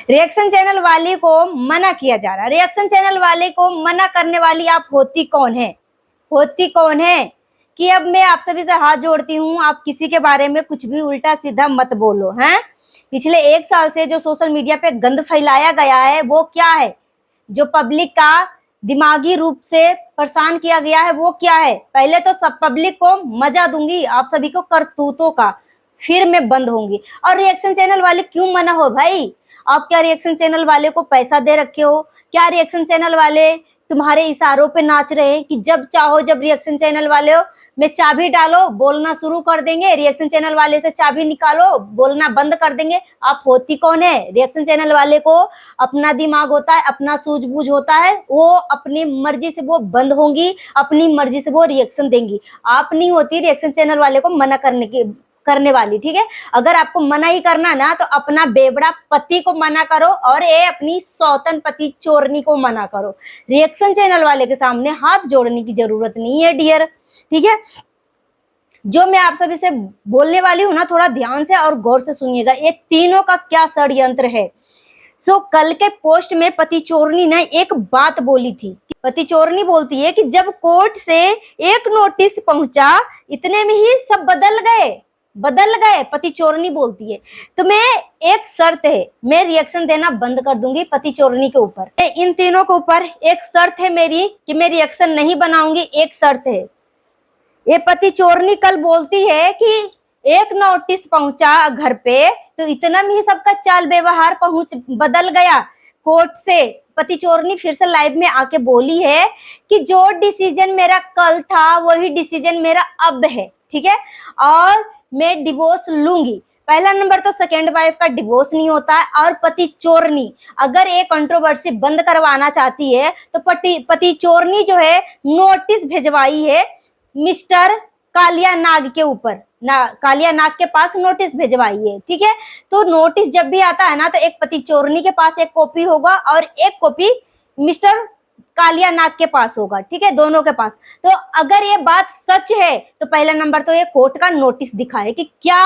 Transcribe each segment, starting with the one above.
Reaction channel वाली को मना किया जा रहा है। रिएक्शन चैनल वाले को मना करने वाली आप होती कौन है? होती कौन है? कि अब मैं आप सभी से हाथ जोड़ती हूँ, आप किसी के बारे में कुछ भी उल्टा सीधा मत बोलो। हैं, पिछले 1 साल से जो सोशल मीडिया पे गंद फैलाया गया है वो क्या है? जो पब्लिक का दिमागी रूप से परेशान किया गया है वो क्या है? पहले तो सब पब्लिक को मजा दूंगी आप सभी को करतूतों का, फिर मैं बंद होंगी। और रिएक्शन चैनल वाले क्यों मना हो भाई? आप क्या रिएक्शन चैनल वाले को पैसा दे रखे हो? क्या रिएक्शन चैनल वाले तुम्हारे इशारों पे नाच रहे हैं कि जब चाहो जब रिएक्शन चैनल वाले हो में चाबी डालो बोलना शुरू कर देंगे, रिएक्शन चैनल वाले से चाबी निकालो बोलना बंद कर देंगे? आप होती कौन है? रिएक्शन चैनल वाले को अपना दिमाग होता है, अपना सूझबूझ होता है, वो अपनी मर्जी से वो बंद होंगी, अपनी मर्जी से वो रिएक्शन देंगी। आप नहीं होती रिएक्शन चैनल वाले को मना करने वाली। ठीक है, अगर आपको मना ही करना ना तो अपना बेवड़ा पति को मना करो और ये अपनी सौतन पति चोरनी को मना करो। रिएक्शन चैनल वाले के सामने हाथ जोड़ने की जरूरत नहीं है डियर। ठीक है, जो मैं आप सभी से बोलने वाली हूं ना थोड़ा ध्यान से और गौर से सुनिएगा, ये तीनों का क्या षड्यंत्र है। कल के पोस्ट में पति चोरनी ने एक बात बोली थी। पति चोरनी बोलती है कि जब कोर्ट से एक नोटिस पहुंचा इतने में ही सब बदल गए। पति चोरनी बोलती है तो मैं एक शर्त है, मैं रिएक्शन देना बंद कर दूंगी पति चोरनी के ऊपर। इन तीनों के ऊपर एक शर्त है मेरी कि मैं रिएक्शन नहीं बनाऊंगी। एक शर्त है, ये पति चोरनी कल बोलती है कि एक नोटिस पहुंचा घर पे तो इतना में ही सबका चाल व्यवहार बदल गया कोर्ट से। पति चोरनी फिर से लाइव में आके बोली है कि जो डिसीजन मेरा कल था वही डिसीजन मेरा अब है। ठीक है, और मैं डिवोर्स लूंगी। पहला नंबर तो सेकेंड वाइफ का डिवोर्स नहीं होता है। और पति चोरनी अगर एक कंट्रोवर्सी बंद करवाना चाहती है तो पति चोरनी जो है नोटिस भिजवाई है मिस्टर कालिया नाग के ऊपर, कालिया नाग के पास नोटिस भिजवाई है। ठीक है, तो नोटिस जब भी आता है ना तो एक पति चोरनी के पास एक कॉपी होगा और एक कॉपी मिस्टर कालिया नाग के पास होगा। ठीक है, दोनों के पास। तो अगर ये बात सच है तो पहला नंबर तो ये कोर्ट का नोटिस दिखाए कि क्या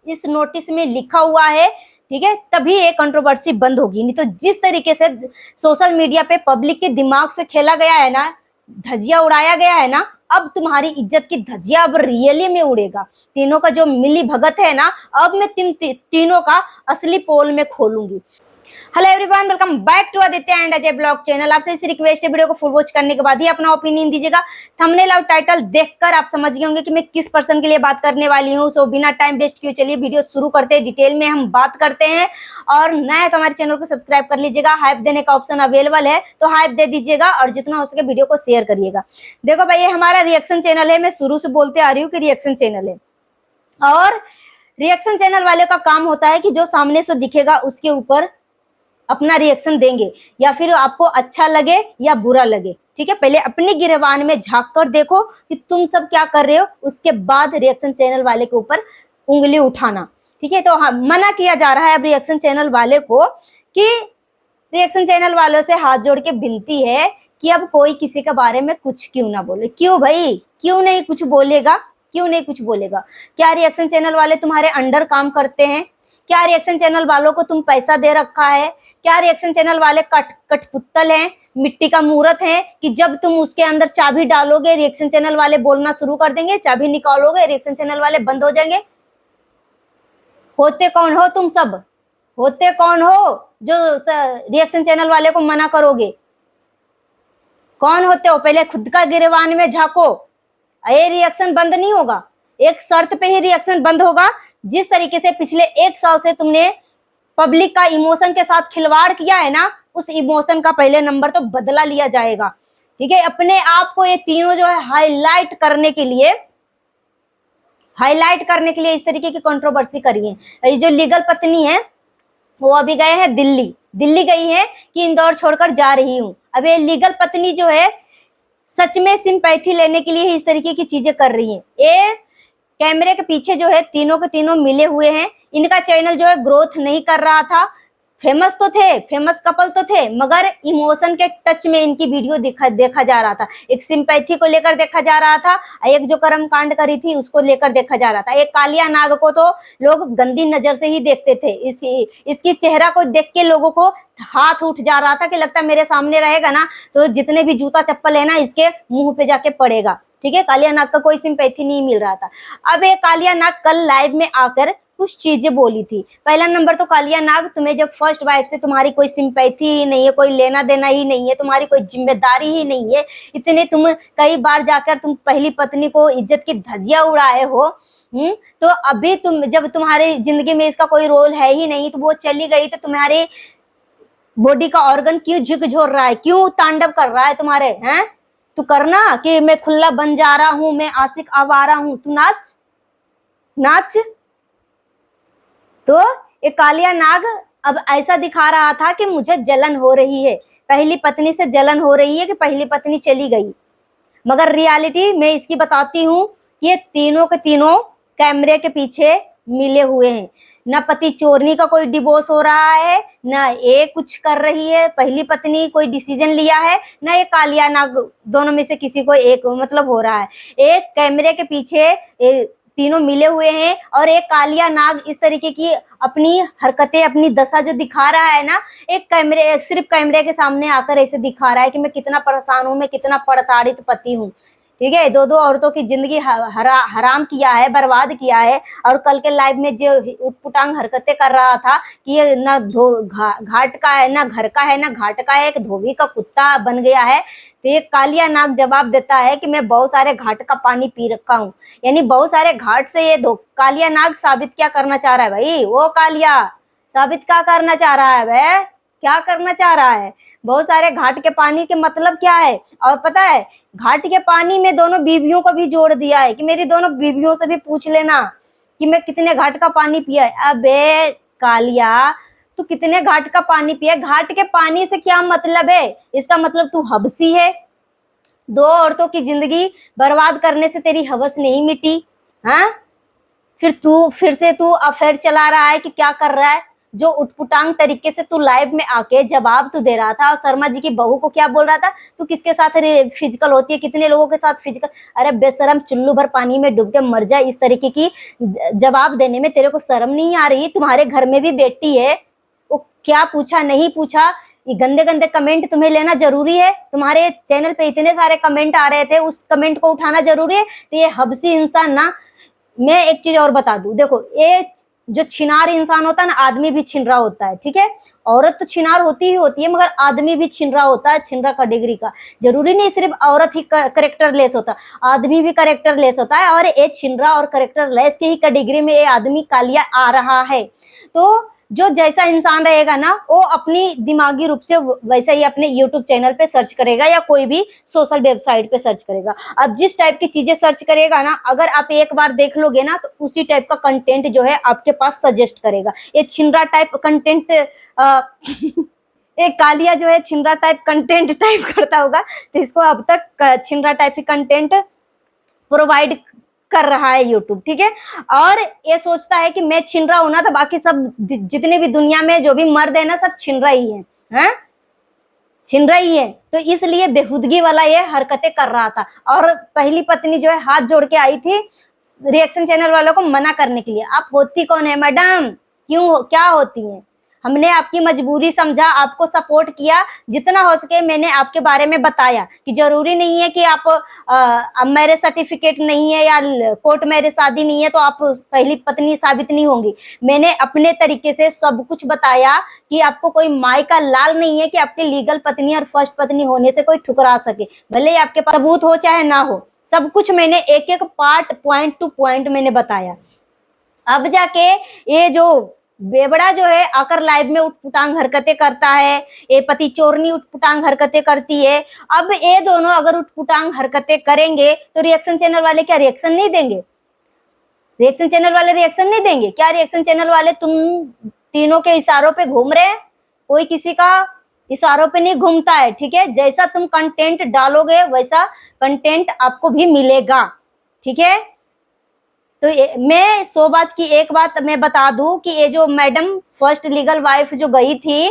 इस नोटिस में लिखा हुआ है। ठीक है, तभी ये कंट्रोवर्सी बंद होगी। नहीं तो जिस तरीके से सोशल मीडिया पे पब्लिक के दिमाग से खेला गया है ना, धजिया उड़ाया गया है ना, अब तुम्हारी इज्जत की धजिया अब रियली में उड़ेगा। तीनों का जो मिली भगत है ना, अब मैं तीनों का असली पोल में खोलूंगी। Hello everyone, welcome back to Aditya and Ajay blog channel. आपसे इस रिक्वेस्ट है वीडियो को फुल वॉच करने के बाद ही अपना ओपिनियन दीजिएगा। थंबनेल और टाइटल देखकर आप समझ गए होंगे कि मैं किस पर्सन के लिए बात करने वाली हूँ। सो बिना टाइम वेस्ट किए चलिए वीडियो शुरू करते हैं, डिटेल में हम बात करते हैं। और नया है तो हमारे चैनल को सब्सक्राइब कर लीजिएगा। हाइप देने का ऑप्शन अवेलेबल है तो हाइप दे दीजिएगा और जितना हो सके वीडियो को शेयर करिएगा। देखो भाई, ये हमारा रिएक्शन चैनल है, मैं शुरू से बोलते आ रही हूँ कि रिएक्शन चैनल है। और रिएक्शन चैनल वाले का काम होता है कि जो सामने से दिखेगा उसके ऊपर अपना रिएक्शन देंगे, या फिर आपको अच्छा लगे या बुरा लगे। ठीक है, पहले अपनी गिरबान में झांक कर देखो कि तुम सब क्या कर रहे हो, उसके बाद रिएक्शन चैनल वाले के ऊपर उंगली उठाना। ठीक है, तो हाँ, मना किया जा रहा है अब रिएक्शन चैनल वाले को कि रिएक्शन चैनल वालों से हाथ जोड़ के विनती है कि अब कोई किसी के बारे में कुछ क्यों ना बोले। क्यों भाई, क्यों नहीं कुछ बोलेगा? क्यों नहीं कुछ बोलेगा? क्या रिएक्शन चैनल वाले तुम्हारे अंडर काम करते हैं? क्या रिएक्शन चैनल वालों को तुम पैसा दे रखा है? क्या रिएक्शन चैनल वाले कठपुतल हैं, मिट्टी का मूर्त है कि जब तुम उसके अंदर चाबी डालोगे रिएक्शन चैनल वाले बोलना शुरू कर देंगे, चाबी निकालोगे रिएक्शन चैनल वाले बंद हो जाएंगे? होते कौन हो तुम सब? होते कौन हो जो रिएक्शन चैनल वाले को मना करोगे? कौन होते हो? पहले खुद का गिरबान में झांको। ये रिएक्शन बंद नहीं होगा, एक शर्त पे ही रिएक्शन बंद होगा। जिस तरीके से पिछले 1 साल से तुमने पब्लिक का इमोशन के साथ खिलवाड़ किया है ना, उस इमोशन का पहले नंबर तो बदला लिया जाएगा। ठीक है, अपने आप को ये तीनों जो है हाईलाइट करने के लिए इस तरीके की कंट्रोवर्सी करी है। ये जो लीगल पत्नी है वो अभी गए हैं दिल्ली गई है कि इंदौर छोड़कर जा रही हूँ। अब ये लीगल पत्नी जो है सच में सिंपैथी लेने के लिए इस तरीके की चीजें कर रही है। ये कैमरे के पीछे जो है तीनों के तीनों मिले हुए हैं। इनका चैनल जो है ग्रोथ नहीं कर रहा था, फेमस तो थे, फेमस कपल तो थे, मगर इमोशन के टच में इनकी वीडियो देखा जा रहा था। एक सिंपैथी को लेकर देखा जा रहा था, एक जो कर्म कांड करी थी उसको लेकर देखा जा रहा था। एक कालिया नाग को तो लोग गंदी नजर से ही देखते थे। इसकी चेहरा को देख के लोगों को हाथ उठ जा रहा था कि लगता है मेरे सामने रहेगा ना तो जितने भी जूता चप्पल है ना इसके मुंह पे जाके पड़ेगा। ठीक है, कालिया नाग का कोई सिंपैथी नहीं मिल रहा था। अब ये कालिया नाग कल लाइव में आकर कुछ चीजें बोली थी। पहला नंबर तो कालिया नाग, तुम्हें जब फर्स्ट वाइफ से तुम्हारी कोई सिंपैथी ही नहीं है, कोई लेना देना ही नहीं है, तुम्हारी कोई जिम्मेदारी ही नहीं है, इतने तुम कई बार जाकर तुम पहली पत्नी को इज्जत की धज्जियां उड़ाए हो, तो अभी तुम जब तुम्हारी जिंदगी में इसका कोई रोल है ही नहीं, तो वो चली गई तो तुम्हारे बॉडी का ऑर्गन क्यों झकझोर रहा है, क्यों तांडव कर रहा है तुम्हारे, हैं? तू करना कि मैं खुला बन जा रहा हूं, मैं आशिक आवारा हूं, तू नाच नाच। तो ये कालिया नाग अब ऐसा दिखा रहा था कि मुझे जलन हो रही है, पहली पत्नी से जलन हो रही है कि पहली पत्नी चली गई। मगर रियलिटी मैं इसकी बताती हूँ कि ये तीनों के तीनों कैमरे के पीछे मिले हुए हैं। न पति चोरनी का कोई डिवोर्स हो रहा है, न ये कुछ कर रही है पहली पत्नी कोई डिसीजन लिया है, न ये कालिया नाग, दोनों में से किसी को एक मतलब हो रहा है। एक कैमरे के पीछे तीनों मिले हुए हैं और एक कालिया नाग इस तरीके की अपनी हरकतें, अपनी दशा जो दिखा रहा है ना, सिर्फ कैमरे के सामने आकर ऐसे दिखा रहा है कि मैं कितना परेशान हूं, मैं कितना प्रताड़ित पति हूँ। ठीक है, दो औरतों की जिंदगी हराम किया है, बर्बाद किया है। और कल के लाइव में जो उटपुटांग हरकतें कर रहा था कि ये ना घाट का है, ना घर का है, ना घाट का है, एक धोबी का कुत्ता बन गया है। तो ये कालिया नाग जवाब देता है कि मैं बहुत सारे घाट का पानी पी रखा हूँ, यानी बहुत सारे घाट से ये कालिया नाग साबित क्या करना चाह रहा है भाई? वो कालिया साबित क्या करना चाह रहा है भाई? क्या करना चाह रहा है? बहुत सारे घाट के पानी के मतलब क्या है? और पता है, घाट के पानी में दोनों बीवियों को भी जोड़ दिया है कि मेरी दोनों बीवियों से भी पूछ लेना कि मैं कितने घाट का पानी पिया है। अबे कालिया, तू कितने घाट का पानी पिया? घाट के पानी से क्या मतलब है? इसका मतलब तू हबसी है। दो औरतों की जिंदगी बर्बाद करने से तेरी हवस नहीं मिटी? हाँ, फिर से तू अफेयर चला रहा है कि क्या कर रहा है? जो उटपुटांग तरीके से तू लाइव में आके जवाब तू दे रहा था और शर्मा जी की बहू को क्या बोल रहा था, तू किसके साथ फिजिकल होती है, कितने लोगों के साथ फिजिकल। अरे बेशरम, चुल्लू भर पानी में डूब के मर जाए, इस तरीके की जवाब देने में तेरे को शर्म नहीं आ रही? तुम्हारे घर में भी बेटी है, वो क्या पूछा नहीं पूछा, ये गंदे गंदे कमेंट तुम्हें लेना जरूरी है? तुम्हारे चैनल पे इतने सारे कमेंट आ रहे थे, उस कमेंट को उठाना जरूरी है? तो ये हबसी इंसान ना, मैं एक चीज और बता दूं, देखो ये जो छिनार इंसान होता है ना, आदमी भी छिनरा होता है। ठीक है, औरत तो छिनार होती ही होती है, मगर आदमी भी छिनरा होता है, छिनरा कैटेगरी का। जरूरी नहीं सिर्फ औरत ही करेक्टर लेस होता, आदमी भी करेक्टर लेस होता है। और ये छिनरा और करेक्टर लेस की ही कैटेगरी में ये आदमी कालिया आ रहा है। तो जो जैसा इंसान रहेगा ना, वो अपनी दिमागी रूप से वैसा ही अपने यूट्यूब चैनल पे सर्च करेगा या कोई भी सोशल वेबसाइट पे सर्च करेगा। अब जिस टाइप की चीजें सर्च करेगा ना, अगर आप एक बार देख लोगे ना, तो उसी टाइप का कंटेंट जो है आपके पास सजेस्ट करेगा। ये छिनरा टाइप कंटेंट एक कालिया जो है छिनरा टाइप कंटेंट टाइप करता होगा, तो इसको अब तक छिनरा टाइप की कंटेंट प्रोवाइड कर रहा है यूट्यूब। ठीक है, और ये सोचता है कि मैं छिनरा हूं ना, तो बाकी सब जितने भी दुनिया में जो भी मर्द है ना, सब छिनरा ही है, हैं? छिनरा ही है। तो इसलिए बेहुदगी वाला ये हरकतें कर रहा था। और पहली पत्नी जो है हाथ जोड़ के आई थी रिएक्शन चैनल वालों को मना करने के लिए। आप होती कौन है मैडम? क्यों, क्या होती है? हमने आपकी मजबूरी समझा, आपको सपोर्ट किया, जितना हो सके मैंने आपके बारे में बताया कि जरूरी नहीं है कि आप मैरिज सर्टिफिकेट नहीं है या कोर्ट मैरिज शादी नहीं है तो आप पहली पत्नी साबित नहीं होंगी। मैंने अपने तरीके से सब कुछ बताया कि आपको कोई माई का लाल नहीं है कि आपकी लीगल पत्नी और फर्स्ट पत्नी होने से कोई ठुकरा सके, भले ही आपके पास सबूत हो चाहे ना हो। सब कुछ मैंने एक एक पार्ट, पॉइंट टू पॉइंट मैंने बताया। अब जाके ये जो बेबड़ा जो है आकर लाइव में उटपुटांग हरकतें करता है, ये पति चोरनी उटपुटांग हरकतें करती है। अब ये दोनों अगर उटपुटांग हरकतें करेंगे तो रिएक्शन चैनल वाले क्या रिएक्शन नहीं देंगे? रिएक्शन चैनल वाले रिएक्शन नहीं देंगे क्या? रिएक्शन चैनल वाले तुम तीनों के इशारों पे घूम रहे हैं, कोई किसी का इशारों पे नहीं घूमता है। ठीक है, जैसा तुम कंटेंट डालोगे वैसा कंटेंट आपको भी मिलेगा। ठीक है, तो मैं 100 बात की एक बात मैं बता दूं कि ये जो मैडम फर्स्ट लीगल वाइफ जो गई थी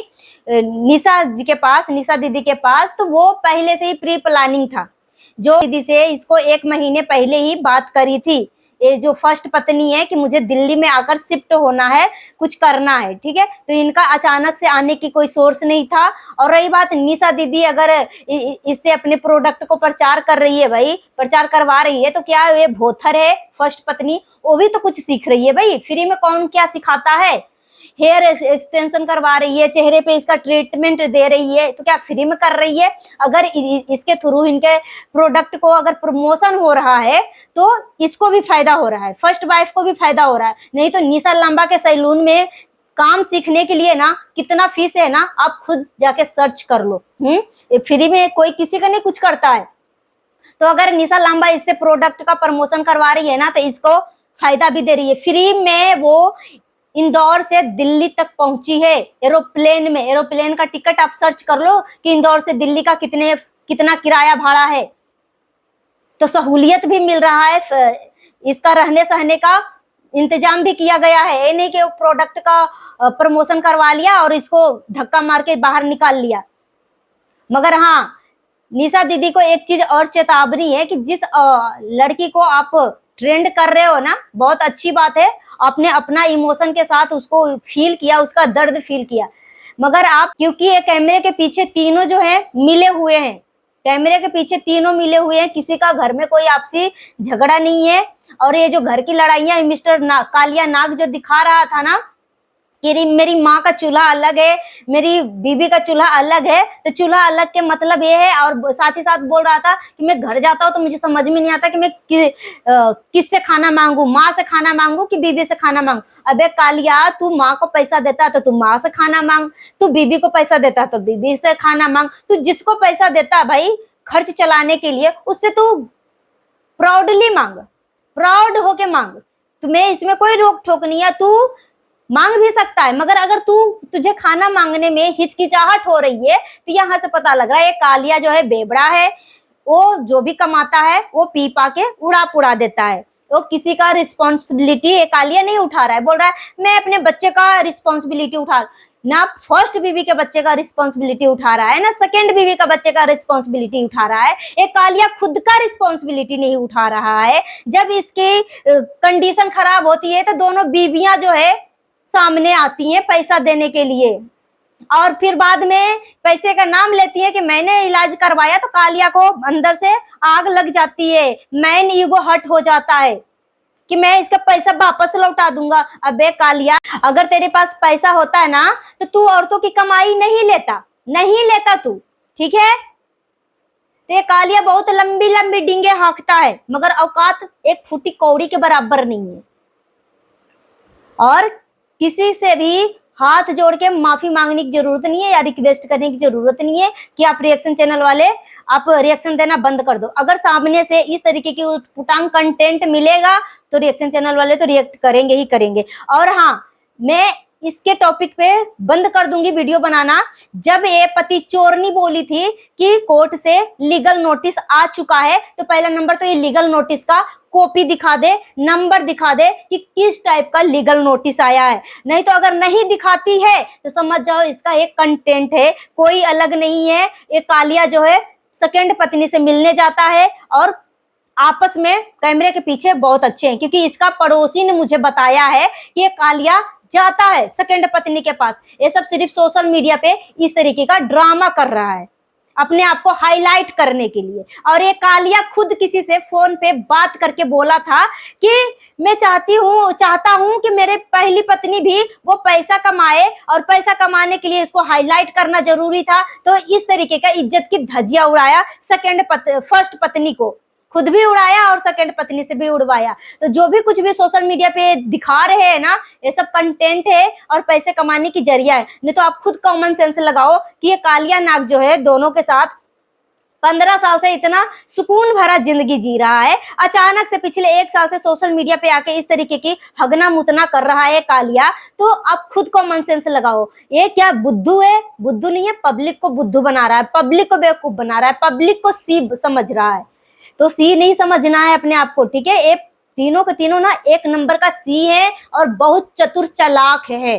निशा जी के पास, निशा दीदी के पास, तो वो पहले से ही प्री प्लानिंग था। जो दीदी से इसको 1 महीने पहले ही बात करी थी, ये जो फर्स्ट पत्नी है, कि मुझे दिल्ली में आकर शिफ्ट होना है, कुछ करना है, ठीक है। तो इनका अचानक से आने की कोई सोर्स नहीं था। और रही बात निशा दीदी अगर इससे अपने प्रोडक्ट को प्रचार कर रही है भाई, प्रचार करवा रही है, तो क्या ये भोथर है फर्स्ट पत्नी? वो भी तो कुछ सीख रही है भाई, फ्री में कौन क्या सिखाता है? हेयर एक्सटेंशन करवा रही है, चेहरे पे इसका ट्रीटमेंट दे रही है, तो क्या फ्री में कर रही है? अगर इसके थ्रू इनके प्रोडक्ट को अगर प्रमोशन हो रहा है तो इसको भी फायदा हो रहा है, फर्स्ट वाइफ को भी फायदा हो रहा है। नहीं तो निशा लांबा के सैलून में काम सीखने के लिए ना कितना फीस है ना, आप खुद जाके सर्च कर लो। फ्री में कोई किसी का नहीं कुछ करता है। तो अगर निशा लांबा इससे प्रोडक्ट का प्रमोशन करवा रही है ना, तो इसको फायदा भी दे रही है। फ्री में वो इंदौर से दिल्ली तक पहुंची है एरोप्लेन में। एरोप्लेन का टिकट आप सर्च कर लो कि इंदौर से दिल्ली का कितना किराया भाड़ा है। तो सहूलियत भी मिल रहा है, इसका रहने सहने का इंतजाम भी किया गया है। ये नहीं कि प्रोडक्ट का प्रमोशन करवा लिया और इसको धक्का मार के बाहर निकाल लिया। मगर हाँ, निशा दीदी को एक चीज और चेतावनी है कि जिस लड़की को आप ट्रेंड कर रहे हो ना, बहुत अच्छी बात है, आपने अपना इमोशन के साथ उसको फील किया, उसका दर्द फील किया। मगर आप, क्योंकि ये कैमरे के पीछे तीनों जो है मिले हुए हैं, कैमरे के पीछे तीनों मिले हुए हैं, किसी का घर में कोई आपसी झगड़ा नहीं है। और ये जो घर की लड़ाइयां मिस्टर कालिया नाग जो दिखा रहा था ना कि मेरी माँ का चूल्हा अलग है, मेरी बीबी का चूल्हा अलग है, तो चूल्हा अलग के मतलब ये है। और साथ ही साथ बोल रहा था कि मैं घर जाता हूँ तो मुझे समझ में नहीं आता कि मैं किससे खाना मांगू, माँ से खाना मांगू कि बीबी से खाना मांगू। अबे कालिया, तू माँ को पैसा देता तो तू माँ से खाना मांग, तू बीबी को पैसा देता तो बीबी से खाना मांग। तू जिसको पैसा देता भाई खर्च चलाने के लिए, उससे तू प्राउडली मांग, प्राउड होके मांग। तुम्हें इसमें कोई रोक टोक नहीं है, तू मांग भी सकता है। मगर अगर तुझे खाना मांगने में हिचकिचाहट हो रही है, तो यहाँ से पता लग रहा है ये कालिया जो है बेबड़ा है। वो जो भी कमाता है वो पी पा के उड़ा पुड़ा देता है। तो किसी का रिस्पॉन्सिबिलिटी ये कालिया नहीं उठा रहा है। बोल रहा है मैं अपने बच्चे का रिस्पॉन्सिबिलिटी उठा, ना फर्स्ट बीवी के बच्चे का रिस्पॉन्सिबिलिटी उठा रहा है, ना सेकेंड बीवी का बच्चे का रिस्पॉन्सिबिलिटी उठा रहा है। एक कालिया खुद का रिस्पॉन्सिबिलिटी नहीं उठा रहा है। जब इसकी कंडीशन खराब होती है तो दोनों बीवियां जो है सामने आती हैं पैसा देने के लिए, और फिर बाद में पैसे का नाम लेती है कि मैंने इलाज करवाया। तो कालिया को अंदर से आग लग जाती है, मैन ईगो हर्ट हो जाता है कि मैं इसका पैसा वापस लौटा दूंगा। अबे कालिया, अगर तेरे पास पैसा होता है ना तो तू औरतों की कमाई नहीं लेता तू, ठीक है। तो ये कालिया बहुत लंबी लंबी डींगे हाँकता है, मगर औकात एक फूटी कौड़ी के बराबर नहीं है। और किसी से भी हाथ जोड़ के माफी मांगने की जरूरत नहीं है या रिक्वेस्ट करने की जरूरत नहीं है कि आप रिएक्शन चैनल वाले आप रिएक्शन देना बंद कर दो। अगर सामने से इस तरीके की उटपटांग कंटेंट मिलेगा तो रिएक्शन चैनल वाले तो रिएक्ट करेंगे ही करेंगे। और हाँ, मैं इसके टॉपिक पे बंद कर दूंगी वीडियो बनाना। जब ये पति चोरनी बोली थी कि कोर्ट से लीगल नोटिस आ चुका है, तो पहला नंबर तो ये लीगल नोटिस का कॉपी दिखा दे, नंबर दिखा दे कि किस टाइप का लीगल नोटिस आया है। नहीं तो अगर नहीं दिखाती है तो समझ जाओ इसका एक कंटेंट है, कोई अलग नहीं है। ये कालिया जो है सेकंड पत्नी से मिलने जाता है और आपस में कैमरे के पीछे बहुत अच्छे हैं, क्योंकि इसका पड़ोसी ने मुझे बताया है कि ये कालिया जाता है सेकंड पत्नी के पास। ये सब सिर्फ सोशल मीडिया पे इस तरीके का ड्रामा कर रहा है अपने आप को हाईलाइट करने के लिए। और ये कालिया खुद किसी से फोन पे बात करके बोला था कि मैं चाहता हूं कि मेरे पहली पत्नी भी वो पैसा कमाए, और पैसा कमाने के लिए इसको हाईलाइट करना जरूरी था। तो इस तरीके का इज्जत की धज्जियां उड़ाया फर्स्ट पत्नी को, खुद भी उड़ाया और सेकंड पत्नी से भी उड़वाया। तो जो भी कुछ भी सोशल मीडिया पे दिखा रहे हैं ना, ये सब कंटेंट है और पैसे कमाने की जरिया है। नहीं तो आप खुद कॉमन सेंस लगाओ कि ये कालिया नाग जो है दोनों के साथ 15 साल से इतना सुकून भरा जिंदगी जी रहा है, अचानक से पिछले 1 साल से सोशल मीडिया पे आके इस तरीके की हगना मुतना कर रहा है कालिया। तो आप खुद कॉमन सेंस लगाओ। ये क्या बुद्धू है? बुद्धू नहीं है, पब्लिक को बुद्धू बना रहा है, पब्लिक को बेवकूफ बना रहा है, पब्लिक को सी समझ रहा है। तो सी नहीं समझना है अपने आप को, ठीक है। ये तीनों के तीनों ना एक नंबर का सी है और बहुत चतुर चालाक है।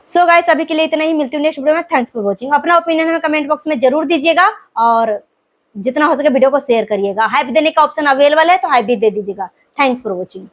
सो गाइस अभी के लिए इतना ही, मिलती हूँ नेक्स्ट वीडियो में। Thanks for watching. अपना ओपिनियन हमें कमेंट बॉक्स में जरूर दीजिएगा और जितना हो सके वीडियो को शेयर करिएगा। हाइप देने का ऑप्शन अवेलेबल है तो हाइप भी दे दीजिएगा। Thanks for watching.